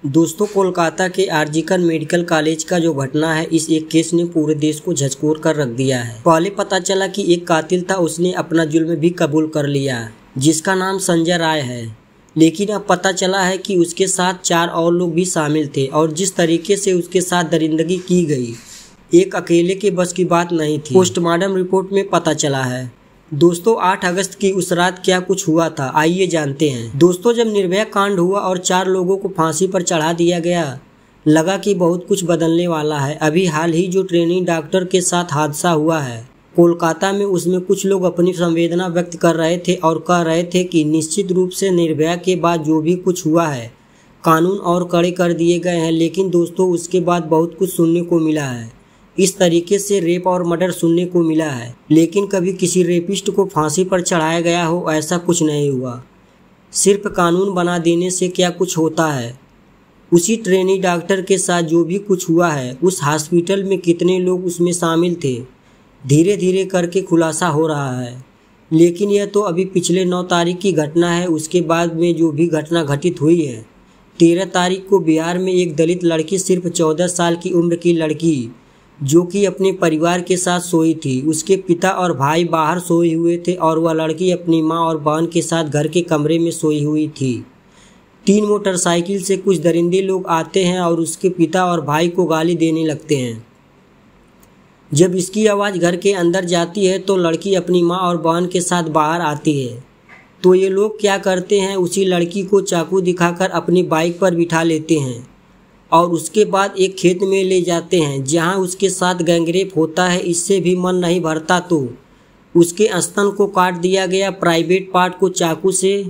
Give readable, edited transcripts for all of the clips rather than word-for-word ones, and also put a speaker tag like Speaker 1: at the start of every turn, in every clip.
Speaker 1: दोस्तों, कोलकाता के RG Kar medical college का जो घटना है, इस एक केस ने पूरे देश को झकझोर कर रख दिया है। पहले पता चला कि एक कातिल था, उसने अपना जुल्म भी कबूल कर लिया, जिसका नाम संजय राय है। लेकिन अब पता चला है कि उसके साथ 4 और लोग भी शामिल थे और जिस तरीके से उसके साथ दरिंदगी की गई, एक अकेले के बस की बात नहीं थी। पोस्टमार्टम रिपोर्ट में पता चला है। दोस्तों, 8 अगस्त की उस रात क्या कुछ हुआ था, आइए जानते हैं। दोस्तों, जब निर्भया कांड हुआ और 4 लोगों को फांसी पर चढ़ा दिया गया, लगा कि बहुत कुछ बदलने वाला है। अभी हाल ही जो ट्रेनिंग डॉक्टर के साथ हादसा हुआ है कोलकाता में, उसमें कुछ लोग अपनी संवेदना व्यक्त कर रहे थे और कह रहे थे कि निश्चित रूप से निर्भया के बाद जो भी कुछ हुआ है, कानून और कड़े कर दिए गए हैं। लेकिन दोस्तों, उसके बाद बहुत कुछ सुनने को मिला है। इस तरीके से रेप और मर्डर सुनने को मिला है, लेकिन कभी किसी रेपिस्ट को फांसी पर चढ़ाया गया हो, ऐसा कुछ नहीं हुआ। सिर्फ कानून बना देने से क्या कुछ होता है। उसी ट्रेनी डॉक्टर के साथ जो भी कुछ हुआ है, उस हॉस्पिटल में कितने लोग उसमें शामिल थे, धीरे धीरे करके खुलासा हो रहा है। लेकिन यह तो अभी पिछले 9 तारीख की घटना है। उसके बाद में जो भी घटना घटित हुई है, 13 तारीख को बिहार में एक दलित लड़की, सिर्फ 14 साल की उम्र की लड़की, जो कि अपने परिवार के साथ सोई थी। उसके पिता और भाई बाहर सोए हुए थे और वह लड़की अपनी मां और बहन के साथ घर के कमरे में सोई हुई थी। 3 मोटरसाइकिल से कुछ दरिंदे लोग आते हैं और उसके पिता और भाई को गाली देने लगते हैं। जब इसकी आवाज़ घर के अंदर जाती है तो लड़की अपनी मां और बहन के साथ बाहर आती है। तो ये लोग क्या करते हैं, उसी लड़की को चाकू दिखाकर अपनी बाइक पर बिठा लेते हैं और उसके बाद एक खेत में ले जाते हैं, जहां उसके साथ गैंगरेप होता है। इससे भी मन नहीं भरता तो उसके स्तन को काट दिया गया, प्राइवेट पार्ट को चाकू से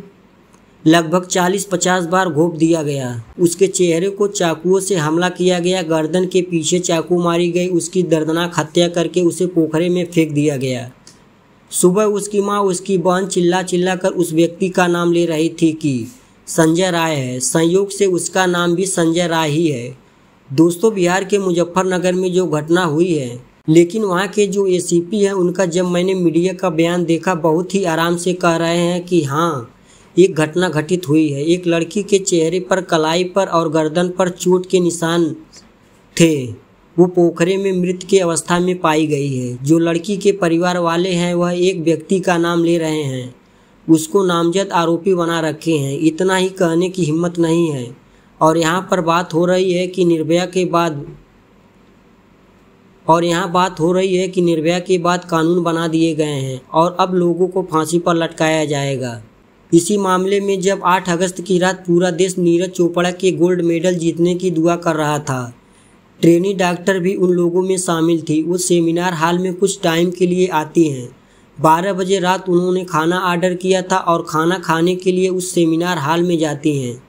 Speaker 1: लगभग 40-50 बार घोंप दिया गया। उसके चेहरे को चाकुओं से हमला किया गया, गर्दन के पीछे चाकू मारी गई, उसकी दर्दनाक हत्या करके उसे पोखरे में फेंक दिया गया। सुबह उसकी माँ, उसकी बहन चिल्ला चिल्ला कर उस व्यक्ति का नाम ले रही थी कि संजय राय है। संयोग से उसका नाम भी संजय राय ही है। दोस्तों, बिहार के मुजफ्फरनगर में जो घटना हुई है, लेकिन वहाँ के जो एसीपी हैं, उनका जब मैंने मीडिया का बयान देखा, बहुत ही आराम से कह रहे हैं कि हाँ, एक घटना घटित हुई है। एक लड़की के चेहरे पर, कलाई पर और गर्दन पर चोट के निशान थे। वो पोखरे में मृत की अवस्था में पाई गई है। जो लड़की के परिवार वाले हैं, वह एक व्यक्ति का नाम ले रहे हैं, उसको नामजद आरोपी बना रखे हैं। इतना ही कहने की हिम्मत नहीं है। और यहाँ बात हो रही है कि निर्भया के बाद कानून बना दिए गए हैं और अब लोगों को फांसी पर लटकाया जाएगा। इसी मामले में जब 8 अगस्त की रात पूरा देश नीरज चोपड़ा के गोल्ड मेडल जीतने की दुआ कर रहा था, ट्रेनी डॉक्टर भी उन लोगों में शामिल थी। वो सेमिनार हॉल में कुछ टाइम के लिए आती हैं। 12 बजे रात उन्होंने खाना ऑर्डर किया था और खाना खाने के लिए उस सेमिनार हॉल में जाती हैं।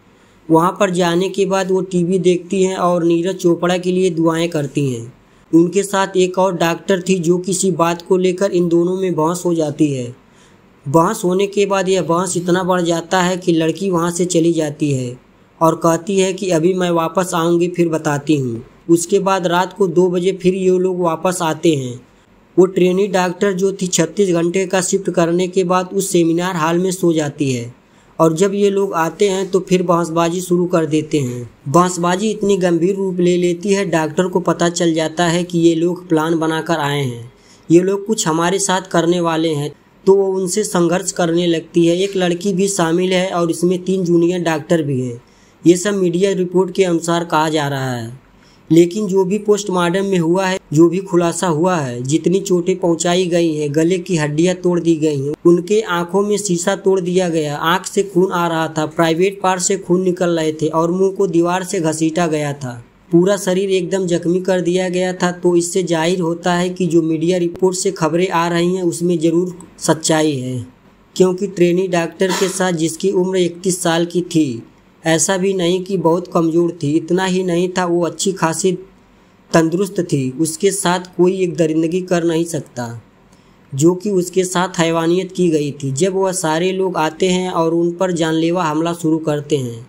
Speaker 1: वहां पर जाने के बाद वो टीवी देखती हैं और नीरज चोपड़ा के लिए दुआएं करती हैं। उनके साथ एक और डॉक्टर थी, जो किसी बात को लेकर इन दोनों में बहस हो जाती है। बहस होने के बाद यह बहस इतना बढ़ जाता है कि लड़की वहां से चली जाती है और कहती है कि अभी मैं वापस आऊँगी, फिर बताती हूँ। उसके बाद रात को 2 बजे फिर ये लोग वापस आते हैं। वो ट्रेनी डॉक्टर जो थी, 36 घंटे का शिफ्ट करने के बाद उस सेमिनार हॉल में सो जाती है और जब ये लोग आते हैं तो फिर बहसबाजी शुरू कर देते हैं। बहसबाजी इतनी गंभीर रूप ले लेती है, डॉक्टर को पता चल जाता है कि ये लोग प्लान बनाकर आए हैं, ये लोग कुछ हमारे साथ करने वाले हैं। तो वो उनसे संघर्ष करने लगती है। एक लड़की भी शामिल है और इसमें 3 जूनियर डॉक्टर भी हैं। ये सब मीडिया रिपोर्ट के अनुसार कहा जा रहा है। लेकिन जो भी पोस्टमार्टम में हुआ है, जो भी खुलासा हुआ है, जितनी चोटें पहुंचाई गई हैं, गले की हड्डियां तोड़ दी गई हैं, उनके आंखों में शीशा तोड़ दिया गया, आंख से खून आ रहा था, प्राइवेट पार्ट से खून निकल रहे थे और मुंह को दीवार से घसीटा गया था, पूरा शरीर एकदम जख्मी कर दिया गया था। तो इससे जाहिर होता है कि जो मीडिया रिपोर्ट से खबरें आ रही हैं, उसमें ज़रूर सच्चाई है। क्योंकि ट्रेनी डॉक्टर के साथ जिसकी उम्र 31 साल की थी, ऐसा भी नहीं कि बहुत कमज़ोर थी, इतना ही नहीं था, वो अच्छी खासी तंदुरुस्त थी। उसके साथ कोई एक दरिंदगी कर नहीं सकता, जो कि उसके साथ हैवानियत की गई थी। जब वह सारे लोग आते हैं और उन पर जानलेवा हमला शुरू करते हैं,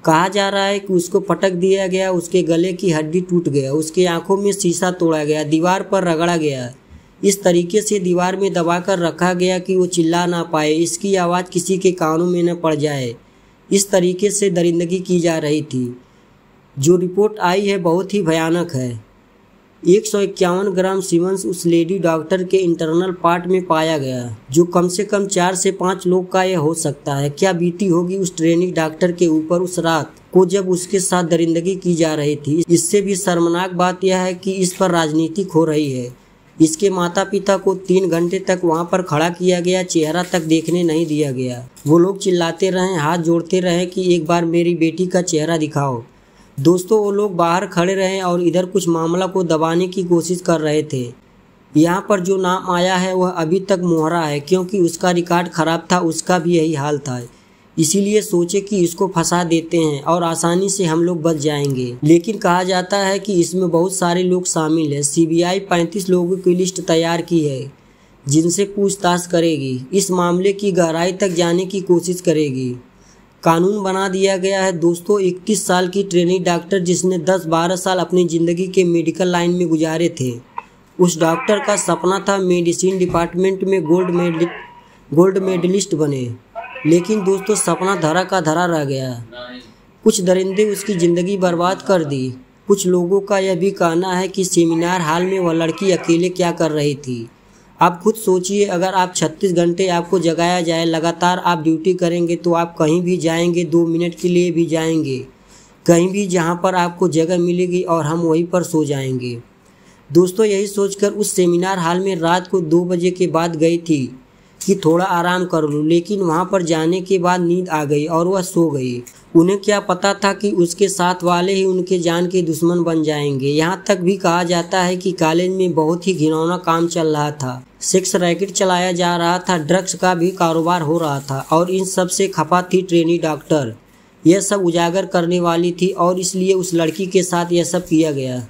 Speaker 1: कहा जा रहा है कि उसको पटक दिया गया, उसके गले की हड्डी टूट गया, उसके आंखों में शीशा तोड़ा गया, दीवार पर रगड़ा गया, इस तरीके से दीवार में दबाकर रखा गया कि वो चिल्ला ना पाए, इसकी आवाज़ किसी के कानों में न पड़ जाए। इस तरीके से दरिंदगी की जा रही थी। जो रिपोर्ट आई है बहुत ही भयानक है। 151 ग्राम सीमेंस उस लेडी डॉक्टर के इंटरनल पार्ट में पाया गया, जो कम से कम 4 से 5 लोग का यह हो सकता है। क्या बीती होगी उस ट्रेनिंग डॉक्टर के ऊपर उस रात को जब उसके साथ दरिंदगी की जा रही थी। इससे भी शर्मनाक बात यह है कि इस पर राजनीति हो रही है। इसके माता पिता को 3 घंटे तक वहां पर खड़ा किया गया, चेहरा तक देखने नहीं दिया गया। वो लोग चिल्लाते रहे, हाथ जोड़ते रहे कि एक बार मेरी बेटी का चेहरा दिखाओ। दोस्तों, वो लोग बाहर खड़े रहे और इधर कुछ मामला को दबाने की कोशिश कर रहे थे। यहाँ पर जो नाम आया है वह अभी तक मोहरा है, क्योंकि उसका रिकॉर्ड खराब था, उसका भी यही हाल था। इसीलिए सोचे कि इसको फंसा देते हैं और आसानी से हम लोग बच जाएंगे। लेकिन कहा जाता है कि इसमें बहुत सारे लोग शामिल हैं। सीबीआई 35 लोगों की लिस्ट तैयार की है, जिनसे पूछताछ करेगी, इस मामले की गहराई तक जाने की कोशिश करेगी। कानून बना दिया गया है दोस्तों। 31 साल की ट्रेनिंग डॉक्टर जिसने 10-12 साल अपनी ज़िंदगी के मेडिकल लाइन में गुजारे थे, उस डॉक्टर का सपना था मेडिसिन डिपार्टमेंट में गोल्ड मेडलिस्ट बने। लेकिन दोस्तों, सपना धरा का धरा रह गया। कुछ दरिंदे उसकी ज़िंदगी बर्बाद कर दी। कुछ लोगों का यह भी कहना है कि सेमिनार हॉल में वह लड़की अकेले क्या कर रही थी। आप खुद सोचिए, अगर आप 36 घंटे आपको जगाया जाए, लगातार आप ड्यूटी करेंगे, तो आप कहीं भी जाएंगे, 2 मिनट के लिए भी जाएंगे, कहीं भी जहां पर आपको जगह मिलेगी और हम वहीं पर सो जाएंगे। दोस्तों, यही सोचकर उस सेमिनार हॉल में रात को 2 बजे के बाद गई थी कि थोड़ा आराम कर लूँ, लेकिन वहां पर जाने के बाद नींद आ गई और वह सो गई। उन्हें क्या पता था कि उसके साथ वाले ही उनके जान के दुश्मन बन जाएंगे। यहाँ तक भी कहा जाता है कि कॉलेज में बहुत ही घिनौना काम चल रहा था। सेक्स रैकेट चलाया जा रहा था, ड्रग्स का भी कारोबार हो रहा था, और इन सब से खफा थी ट्रेनी डॉक्टर। यह सब उजागर करने वाली थी और इसलिए उस लड़की के साथ यह सब किया गया।